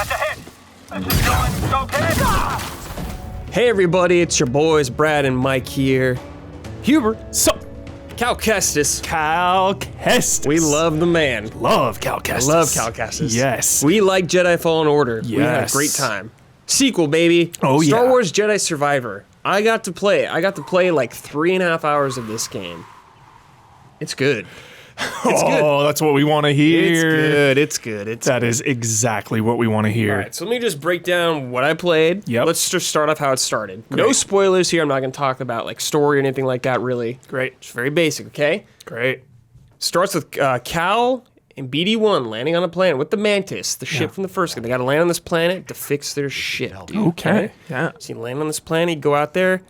That's a hit. This is going okay. Hey everybody, it's your boys Brad and Mike here. Hubert, sup? Cal Kestis. Cal Kestis. We love the man. Love Cal Kestis. Love Cal Kestis. Yes. We like Jedi Fallen Order. Yes. We had a great time. Sequel, baby. Oh, yeah. Star Wars Jedi Survivor. I got to play like 3.5 hours of this game. It's good. It's good. Oh, that's what we want to hear. It's good. That is exactly what we want to hear. All right, so let me just break down what I played. Yep. Let's just start off how it started. Great. No spoilers here. I'm not going to talk about like story or anything like that, really. Great. It's very basic, okay? Great. Starts with Cal and BD-1 landing on a planet with the Mantis, the ship from the first game. They got to land on this planet to fix their ship, dude. Okay. Yeah. So you land on this planet, you go out there,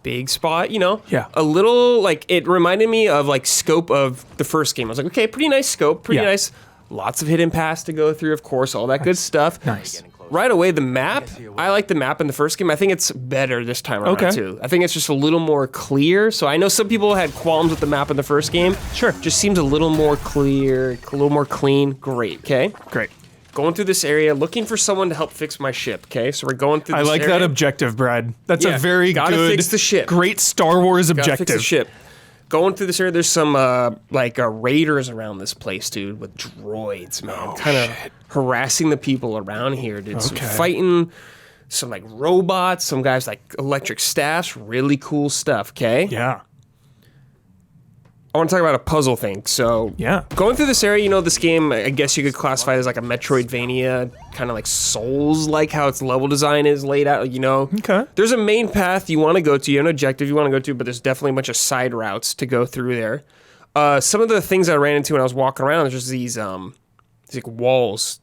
big spot, you know? Yeah. A little, like, it reminded me of, like, scope of the first game. I was like, okay, pretty nice scope, pretty nice. Lots of hidden paths to go through, of course, all that good stuff. Nice. Right away, the map, I like the map in the first game. I think it's better this time around, too. I think it's just a little more clear. So I know some people had qualms with the map in the first game. Sure. Just seems a little more clear, a little more clean. Great, okay? Great. Going through this area, looking for someone to help fix my ship, okay? So we're going through this I like area. that objective, Brad. That's a very gotta good, fix the ship. Great Star Wars Gotta objective. fix the ship. Going through this area, there's some raiders around this place, dude, with droids, man. Kind of harassing the people around here, dude. Some fighting, some like robots, some guys like electric staffs, really cool stuff, okay? Yeah. I want to talk about a puzzle thing. So, Yeah. going through this area, you know, this game, I guess you could classify it as like a Metroidvania, kind of like Souls, like how its level design is laid out, you know? Okay. There's a main path you want to go to, you have an objective you want to go to, but there's definitely a bunch of side routes to go through there. Some of the things I ran into when I was walking around, there's just these like walls.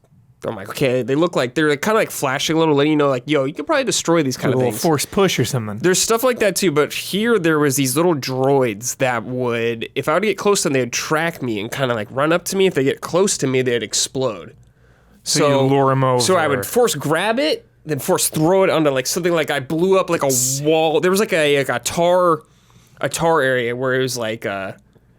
I'm like, okay, they look like, they're kind of like flashing a little, letting you know, like, yo, you could probably destroy these kind A of little things. force push or something. There's stuff like that too, but here there was these little droids that would, if I were to get close to them, they'd track me and kind of like run up to me. If they get close to me, they'd explode. So you lure 'em over. So I would force grab it, then force throw it onto like something like I blew up like a wall. There was like a tar area where it was like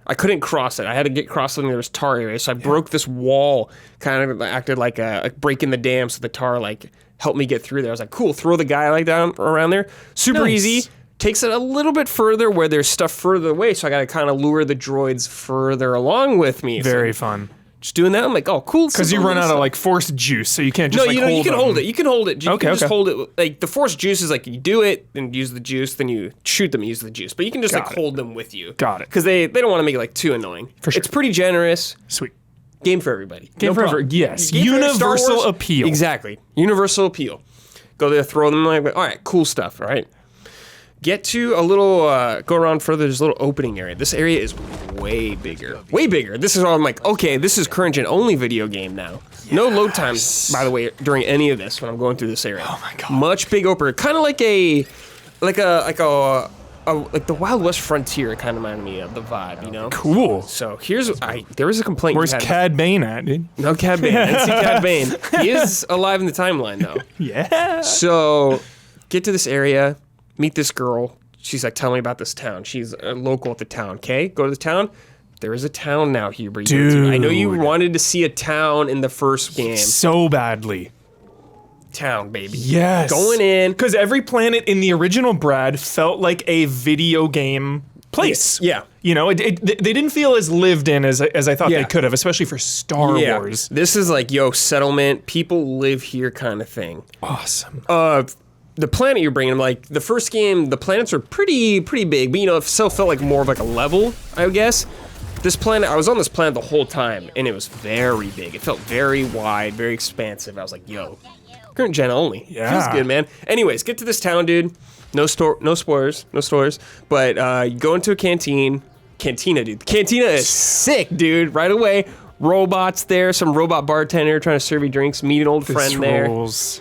I couldn't cross it. I had to get across something. There was tar area, so I broke this wall. Kind of acted like breaking the dam, so the tar like helped me get through there. I was like, cool. Throw the guy like down around there. Super easy. Takes it a little bit further where there's stuff further away, so I got to kind of lure the droids further along with me. Very so fun. just doing that, I'm like, oh, cool. Because you run out of like force juice, so you can't just no, like you can hold it. You can hold it. You can just okay. hold it. Like the force juice is like you do it, then use the juice, then you shoot them and use the juice. But you can just Got like it. hold them with you. Got it. Because they don't want to make it like too annoying. For sure. It's pretty generous. Sweet. Game for everybody. Game for problem. every- yes. Game for Star Universal Wars. appeal. Exactly. Universal appeal. Go there, throw them like, all right, cool stuff. All right. Get to a little, go around further, there's a little opening area. This area is way bigger. Way bigger. This is all I'm like, okay, this is current gen only video game now. Yes. No load times, by the way, during any of this when I'm going through this area. Oh my god. Much big opener. Kind of like like the Wild West Frontier kind of reminded me of the vibe, you know? Cool. So there was a complaint. Where's Cad Bane at, dude? No Cad Bane. I didn't see Cad Bane. He is alive in the timeline though. Yeah. So get to this area. Meet this girl. She's like, tell me about this town. She's a local at the town, okay? Go to the town. There is a town now, Hubert. Dude. I know you wanted to see a town in the first game. So badly. Town, baby. Yes. Going in. Because every planet in the original Brad felt like a video game place. Yeah. You know, they didn't feel as lived in as I thought Yeah. they could have, especially for Star Wars. This is like, yo, settlement. People live here kind of thing. Awesome. The planet you're bringing, like the first game, the planets are pretty big, but you know, it still felt like more of like a level, I guess. This planet, I was on this planet the whole time, and it was very big. It felt very wide, very expansive. I was like, yo, current gen only. Yeah. Feels good, man. Anyways, get to this town, dude. No spoilers, no stores. But you go into a cantina, dude. The cantina is sick, dude. Right away, robots there, some robot bartender trying to serve you drinks. Meet an old friend there. Rules.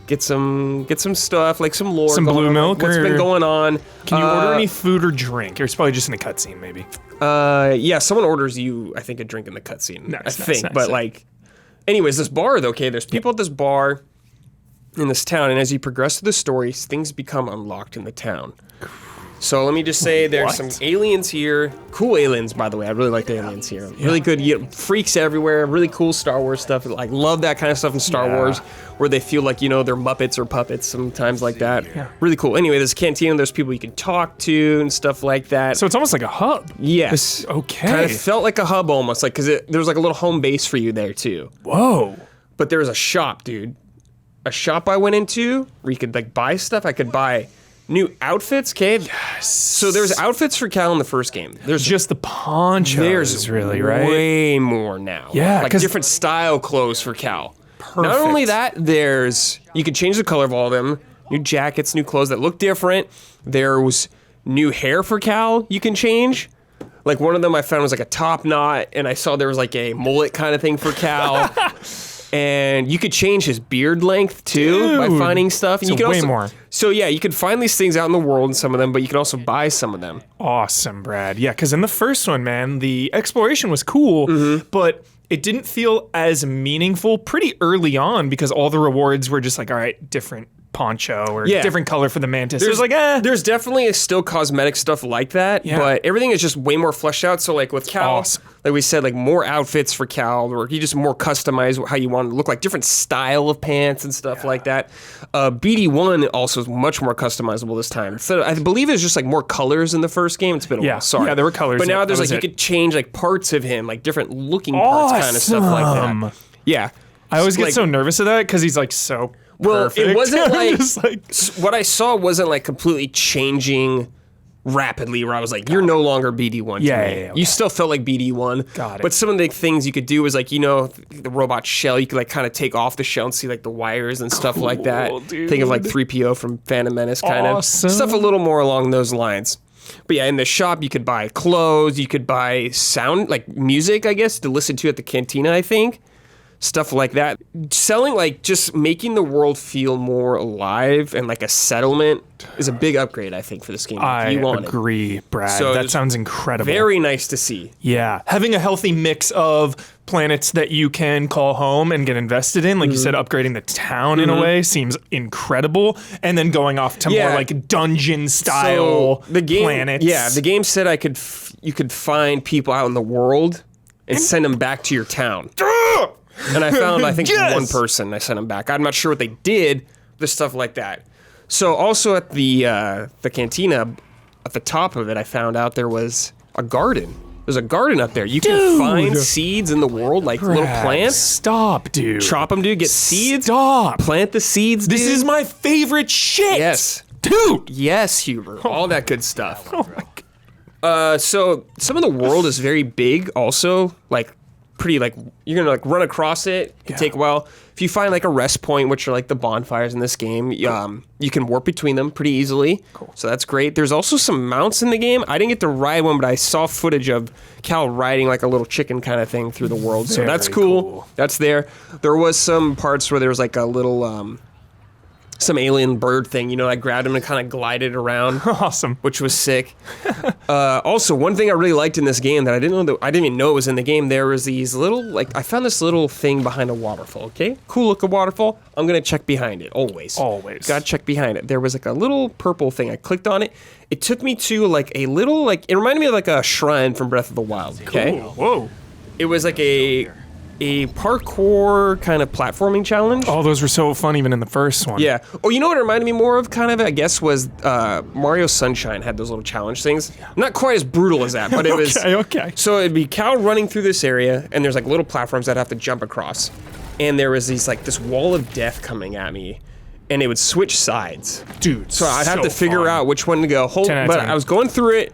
Get some stuff, like some lore. Some going blue on, milk like what's or- been going on. Can you order any food or drink? It's probably just in a cutscene, maybe. Yeah, someone orders you, I think, a drink in the cutscene. Nice, I think. nice, But nice. like, anyways, this bar though, okay, there's people at this bar in this town, and as you progress through the story, things become unlocked in the town. So let me just say there's What? some aliens here. Cool aliens, by the way. I really like the aliens here. Really good. You get freaks everywhere. Really cool Star Wars stuff. Like, love that kind of stuff in Star Wars, where they feel like, they're Muppets or puppets sometimes like that. Yeah. Really cool. Anyway, there's a cantina. There's people you can talk to and stuff like that. So it's almost like a hub. Yes. Okay. Kind of felt like a hub almost, like, because there's like a little home base for you there too. Whoa. But there was a shop, dude. A shop I went into where you could like buy stuff. I could buy new outfits, okay? Yes. So there's outfits for Cal in the first game. There's Just the ponchos, there's really, right? way more now. Yeah, like 'cause- different style clothes for Cal. Not Perfect. only that, you can change the color of all of them. New jackets, new clothes that look different. There was new hair for Cal you can change. Like one of them I found was like a top knot, and I saw there was like a mullet kind of thing for Cal. And you could change his beard length too by Dude. finding stuff. And So you can way also, more. So yeah, you could find these things out in the world in some of them, but you can also buy some of them. Awesome, Brad. Yeah, because in the first one, man, the exploration was cool, but it didn't feel as meaningful pretty early on because all the rewards were just like, all right, different poncho or Yeah. different color for the mantis. It was like, There's definitely still cosmetic stuff like that, Yeah. but everything is just way more fleshed out. So like with Cal, awesome. like we said, like more outfits for Cal, or you just more customize how you want it to look like, different style of pants and stuff like that. BD1 also is much more customizable this time. So I believe it's just like more colors in the first game. It's been a Yeah. while. Sorry. Yeah, there were colors. But now Yeah, there's that like was you it. could change like parts of him, like different looking parts, kind of stuff like Awesome. that. Yeah. I always get Like- so nervous of that because he's like so Well, perfect. it wasn't I'm like, just like what I saw wasn't like completely changing rapidly where I was like, you're no longer BD1 to Yeah, me. yeah, yeah, You still felt like BD1. Got it. But some of the things you could do was like, the robot shell, you could like kind of take off the shell and see like the wires and stuff like that. Cool, dude. Think of like 3PO from Phantom Menace kind Awesome. of. Stuff a little more along those lines. But yeah, in the shop you could buy clothes, you could buy sound, like music, I guess, to listen to at the cantina, I think. Stuff like that. Selling, like, just making the world feel more alive and like a settlement is a big upgrade, I think, for this game. I You want it. agree, Brad. So that it's sounds incredible. Very nice to see. Yeah, having a healthy mix of planets that you can call home and get invested in, like you said, upgrading the town in a way seems incredible, and then going off to Yeah. more like dungeon style the game, planets. Yeah, the game said you could find people out in the world and send them back to your town. And I found, I think, Yes! one person. I sent them back. I'm not sure what they did, but stuff like that. So also at the cantina, at the top of it, I found out there was a garden. There's a garden up there. You can Dude! find seeds in the world, like little Brad, plants. Stop, dude. Chop them, dude. Get seeds. Stop. Plant the seeds, dude. This is my favorite shit. Yes. Dude. Yes, Hubert. All that good stuff. Oh my God. So some of the world is very big also, like pretty, like you're gonna like run across it. It can take a while. If you find like a rest point, which are like the bonfires in this game, you can warp between them pretty easily. Cool. So that's great. There's also some mounts in the game. I didn't get to ride one, but I saw footage of Cal riding like a little chicken kind of thing through the world. So that's Very cool. cool. That's there. There was some parts where there was like a little some alien bird thing, I grabbed him and kind of glided around. Awesome. Which was sick. Also, one thing I really liked in this game that I didn't even know was in the game. There was these little, I found this little thing behind a waterfall. Okay, cool looking waterfall. I'm gonna check behind it always. Always. Gotta check behind it. There was like a little purple thing. I clicked on it. It took me to like a little it reminded me of like a shrine from Breath of the Wild. Okay. Whoa. It was like a parkour kind of platforming challenge. Oh, those were so fun even in the first one. Yeah. Oh, you know what it reminded me more of, kind of, I guess, was Mario Sunshine had those little challenge things. Not quite as brutal as that, but it was... Okay. So it'd be Cal running through this area, and there's like little platforms that I have to jump across. And there was this wall of death coming at me, and it would switch sides. Dude, So I'd have to figure fun. out which one to go. 10 out of But 10. I was going through it,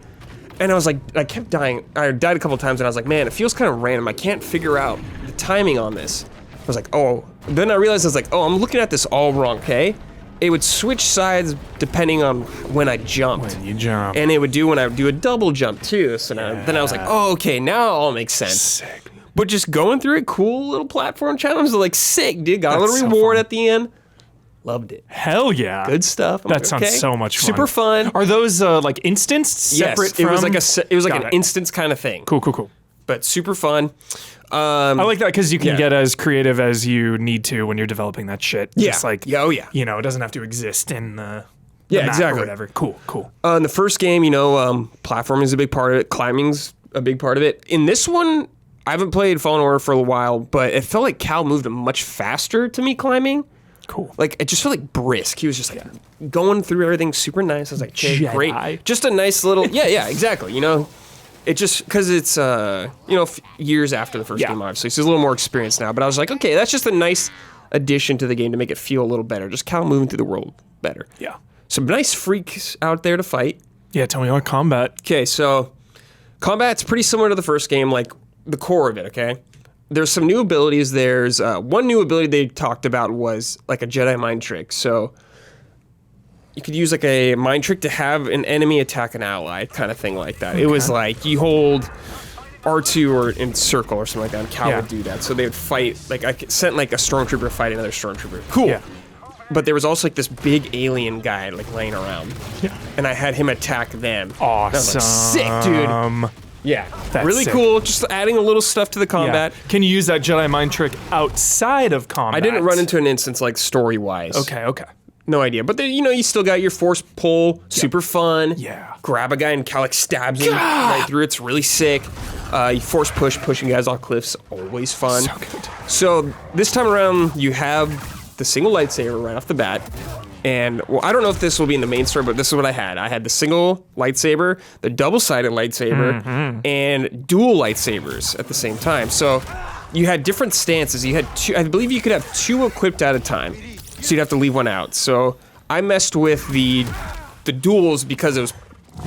and I was like, I kept dying. I died a couple times, and I was like, man, it feels kind of random. I can't figure out the timing on this. I was like, oh. Then I realized I was like, oh, I'm looking at this all wrong, okay? It would switch sides depending on when I jumped. When you jump. And it would do when I would do a double jump, too. So then I was like, oh, okay, now it all makes sense. Sick. But just going through it, cool little platform challenges, like sick, dude. Got a That's little so reward fun. at the end. Loved it. Hell yeah. Good stuff. I'm That like, sounds okay. so much fun. Super fun. Are those like instanced separate Yes, from? it was like Got an it. instance kind of thing. Cool. But super fun. I like that because you can Yeah. get as creative as you need to when you're developing that shit. Yeah. Just like, Yeah, oh yeah. it doesn't have to exist in the Yeah, map exactly. Or whatever. Cool. In the first game, platforming is a big part of it. Climbing's a big part of it. In this one, I haven't played Fallen Order for a while, but it felt like Cal moved much faster to me climbing. Cool. Like, it just felt like brisk. He was just like going through everything super nice. I was like, okay, Jedi. great. Just a nice little, yeah, exactly. It just, because it's, years after the first game, obviously. So he's a little more experienced now. But I was like, okay, that's just a nice addition to the game to make it feel a little better. Just Cal moving through the world better. Yeah. Some nice freaks out there to fight. Yeah, tell me about combat. Okay, so combat's pretty similar to the first game, like the core of it, okay? There's some new abilities. There's one new ability they talked about was like a Jedi mind trick. So you could use like a mind trick to have an enemy attack an ally, kind of thing like that. Okay. It was like you hold R2 or in circle or something like that, and Cal would do that. So they would fight, like I sent like a stormtrooper to fight another stormtrooper. Cool. Yeah. But there was also like this big alien guy like laying around. Yeah. And I had him attack them. Awesome. Like, sick, dude. Yeah. That's really sick. Cool. Just adding a little stuff to the combat. Yeah. Can you use that Jedi mind trick outside of combat? I didn't run into an instance like story-wise. Okay. No idea. But then, you still got your force pull, super fun. Yeah. Grab a guy and Cal like stabs him right through. It's really sick. You force pushing guys off cliffs, always fun. So good. So this time around, you have the single lightsaber right off the bat. And, well, I don't know if this will be in the main story, but this is what I had. I had the single lightsaber, the double-sided lightsaber, and dual lightsabers at the same time. So you had different stances. You had two, I believe you could have two equipped at a time. So you'd have to leave one out. So I messed with the duels because it was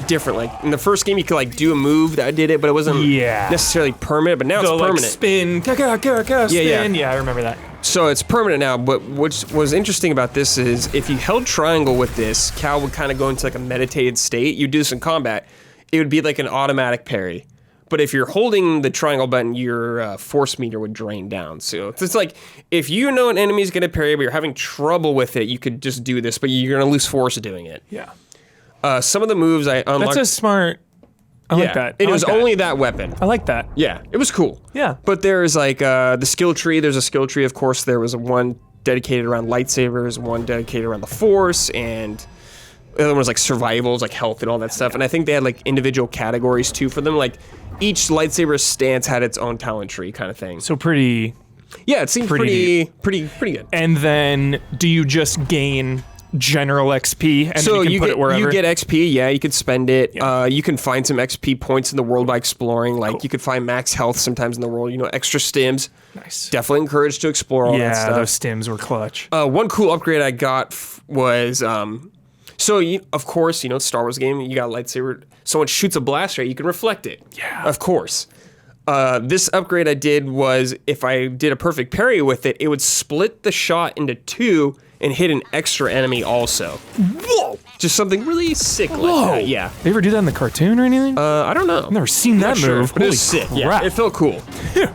different. Like in the first game, you could like do a move that did it, but it wasn't necessarily permanent. But now it's permanent. Spin, spin. Yeah, I remember that. So it's permanent now. But what was interesting about this is if you held triangle with this, Cal would kind of go into like a meditated state. You do this in combat, it would be like an automatic parry. But if you're holding the triangle button, your force meter would drain down. So it's like, if you know an enemy's going to parry, but you're having trouble with it, you could just do this, but you're going to lose force doing it. Yeah. Some of the moves I unlocked... That's a smart... I like that. It was only that weapon. I like that. Yeah, it was cool. Yeah. But there's like the skill tree. There's a skill tree, of course. There was one dedicated around lightsabers, one dedicated around the force, and... the other one was like survivals, like health and all that stuff. And I think they had like individual categories too for them. Like each lightsaber stance had its own talent tree kind of thing. So pretty... Yeah, it seemed pretty good. And then do you just gain general XP and then you can put it wherever? You get XP, yeah, you could spend it. Yeah. You can find some XP points in the world by exploring. Like you could find max health sometimes in the world, extra stims. Nice. Definitely encouraged to explore all that stuff. Yeah, those stims were clutch. One cool upgrade I got was... So, of course, Star Wars game, you got a lightsaber. Someone shoots a blaster, you can reflect it. Yeah. Of course. This upgrade I did was, if I did a perfect parry with it, it would split the shot into two and hit an extra enemy also. Whoa! Just something really sick like that, yeah. They ever do that in the cartoon or anything? I don't know. I've never seen that move. But it was sick, yeah. It felt cool.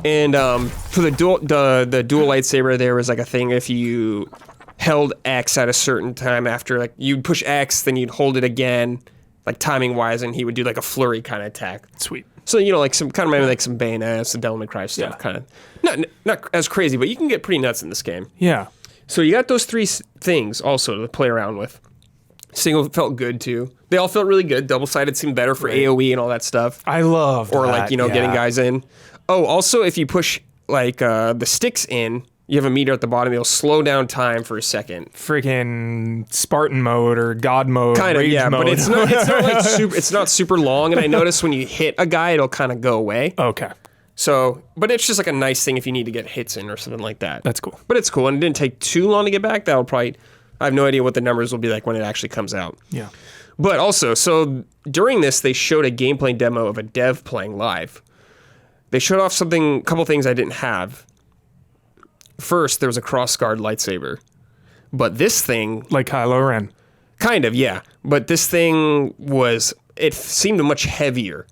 And for the dual lightsaber, there was like a thing if you... held X at a certain time after, like, you'd push X, then you'd hold it again, like, timing-wise, and he would do, like, a flurry kind of attack. Sweet. So, like, some kind of maybe like some Bayonetta, some Devil May Cry stuff, kind of. Not as crazy, but you can get pretty nuts in this game. Yeah. So you got those three things also to play around with. Single felt good, too. They all felt really good. Double-sided seemed better for AoE and all that stuff. I love that. Or, like, getting guys in. Oh, also, if you push, like, the sticks in... You have a meter at the bottom. It'll slow down time for a second. Freaking Spartan mode or God mode, kind of, rage yeah. mode. But it's not like super. It's not super long. And I noticed when you hit a guy, it'll kind of go away. Okay. So, but it's just like a nice thing if you need to get hits in or something like that. That's cool. But it's cool, and it didn't take too long to get back. That'll probably. I have no idea what the numbers will be like when it actually comes out. Yeah. But also, so during this, they showed a gameplay demo of a dev playing live. They showed off a couple things I didn't have. First, there was a cross-guard lightsaber. But this thing... like Kylo Ren. Kind of, yeah. But this thing it seemed much heavier.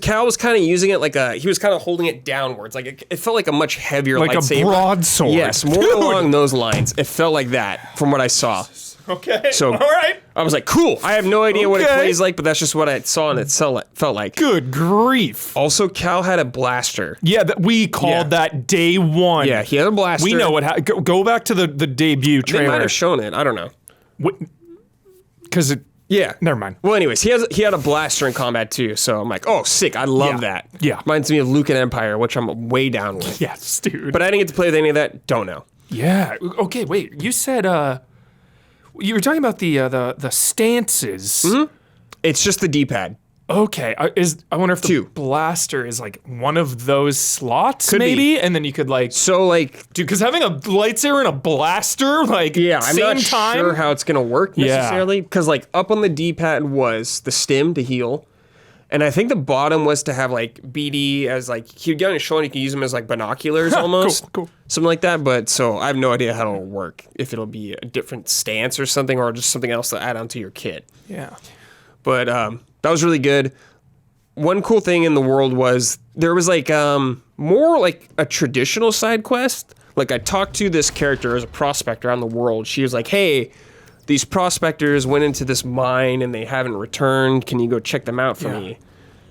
Cal was kind of using it he was kind of holding it downwards. Like, it felt like a much heavier lightsaber. Like a broadsword. Yes, more along those lines. It felt like that, from what I saw. Okay, so, all right. I was like, cool. I have no idea what it plays like, but that's just what I saw and it felt like. Good grief. Also, Cal had a blaster. Yeah, we called that day one. Yeah, he had a blaster. We know what happened. Go back to the debut trailer. They might have shown it. I don't know. because it. Yeah. Never mind. Well, anyways, he had a blaster in combat too, so I'm like, oh, sick. I love that. Yeah. Reminds me of Luke and Empire, which I'm way down with. Yes, dude. But I didn't get to play with any of that. Don't know. Yeah. Okay, wait. You said you were talking about the stances. It's just the D-pad. Okay. I wonder if the Two. blaster is like one of those slots, Could be. maybe, and then you could like. So like, Dude, because having a lightsaber and a blaster, like, yeah, I'm same not time. sure how it's gonna work Yeah. necessarily. Because like up on the D-pad was the stim to heal, and I think the bottom was to have like BD as like he'd get on your shoulder, and you could use them as like binoculars almost, Cool. something like that. But so I have no idea how it'll work. If it'll be a different stance or something, or just something else to add onto your kit. Yeah. But that was really good. One cool thing in the world was there was like more like a traditional side quest. Like I talked to this character as a prospector on the world. She was like, hey, these prospectors went into this mine and they haven't returned. Can you go check them out for me?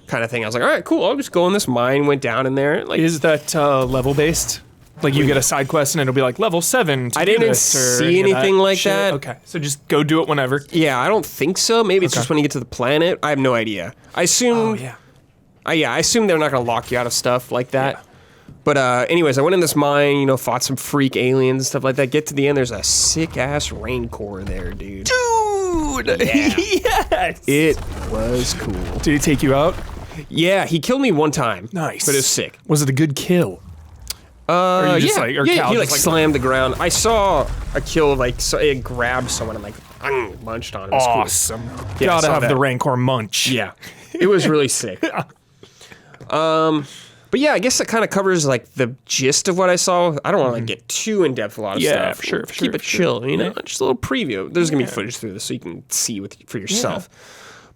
Kind of thing. I was like, all right, cool. I'll just go in this mine, went down in there. Like, Is that level based? Like you get a side quest and it'll be like level 7. I didn't see anything like shit? that. Okay, so just go do it whenever. yeah, I don't think so. Maybe it's just when you get to the planet. I have no idea. I assume Oh yeah. I assume they're not going to lock you out of stuff like that. Yeah. But anyways, I went in this mine, fought some freak aliens and stuff like that. Get to the end, there's a sick-ass Rancor there, dude. Dude! Yeah. Yes! It was cool. Did he take you out? Yeah, he killed me one time. Nice. But it was sick. Was it a good kill? Or you just yeah, like, or yeah, Cal he just like slammed the ground. I saw a kill, like, so it grabbed someone and like munched on him. It was awesome. Cool. Yeah, I Gotta saw have that. the Rancor munch. Yeah, it was really sick. But yeah, I guess that kind of covers like the gist of what I saw. I don't want to like get too in depth a lot of Yeah, stuff. for sure, Keep it chill, just a little preview. There's gonna be footage through this so you can see for yourself.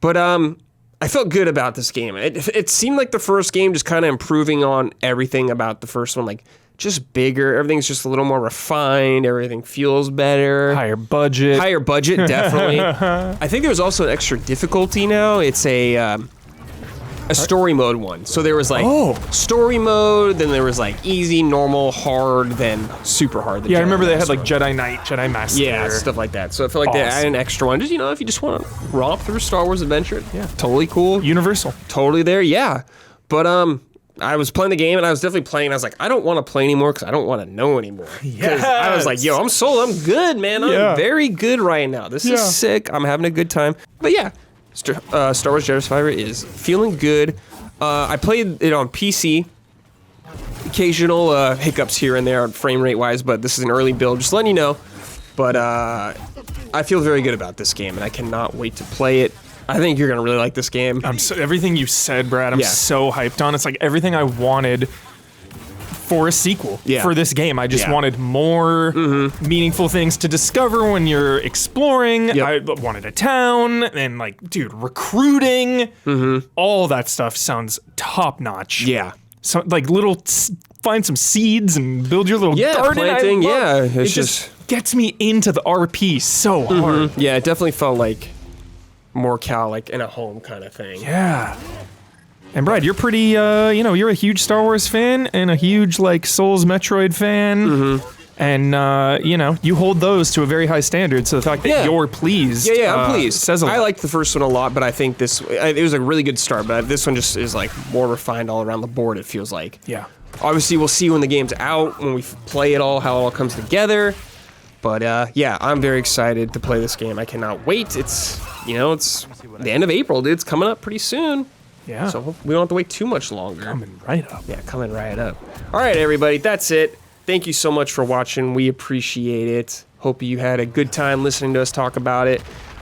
But I felt good about this game. It seemed like the first game just kind of improving on everything about the first one, like just bigger. Everything's just a little more refined. Everything feels better. Higher budget. Higher budget, definitely. I think there's also an extra difficulty now. It's a story mode one. So there was like story mode, then there was like easy, normal, hard, then super hard. Yeah, I remember they had like Jedi Knight, Jedi Master. Yeah, stuff like that. So I feel like they added an extra one. Just if you just want to romp through Star Wars adventure, totally cool. Universal. Totally there, yeah. But I was playing the game and I was definitely playing. And I was like, I don't want to play anymore because I don't want to know anymore. Because I was like, yo, I'm sold. I'm good, man. I'm very good right now. This is sick. I'm having a good time. But yeah, Star Wars Jedi Survivor is feeling good. I played it on PC. Occasional hiccups here and there frame rate wise, but this is an early build. Just letting you know. But I feel very good about this game and I cannot wait to play it. I think you're gonna really like this game. Everything you said, Brad, I'm so hyped on. It's like everything I wanted for a sequel for this game. I just wanted more meaningful things to discover when you're exploring. I wanted a town and like, dude, recruiting. All that stuff sounds top notch. Yeah. So like find some seeds and build your little garden. Planting, it just gets me into the RP so hard. Yeah, it definitely felt like more Cal, like in a home kind of thing. Yeah. And Brad, you're pretty, you're a huge Star Wars fan and a huge like Souls Metroid fan. And, you hold those to a very high standard. So the fact that you're pleased. I'm pleased. Says a lot. I liked the first one a lot, but I think it was a really good start. But this one just is like more refined all around the board, it feels like. Yeah. Obviously, we'll see when the game's out, when we play it all, how it all comes together. But I'm very excited to play this game. I cannot wait. It's the end of April, dude. It's coming up pretty soon. Yeah. So we don't have to wait too much longer. Coming right up. Yeah, coming right up. All right, everybody, that's it. Thank you so much for watching. We appreciate it. Hope you had a good time listening to us talk about it.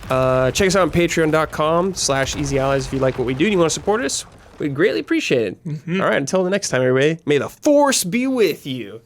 Check us out on patreon.com/easyallies if you like what we do and you want to support us. We'd greatly appreciate it. All right, until the next time, everybody, may the Force be with you.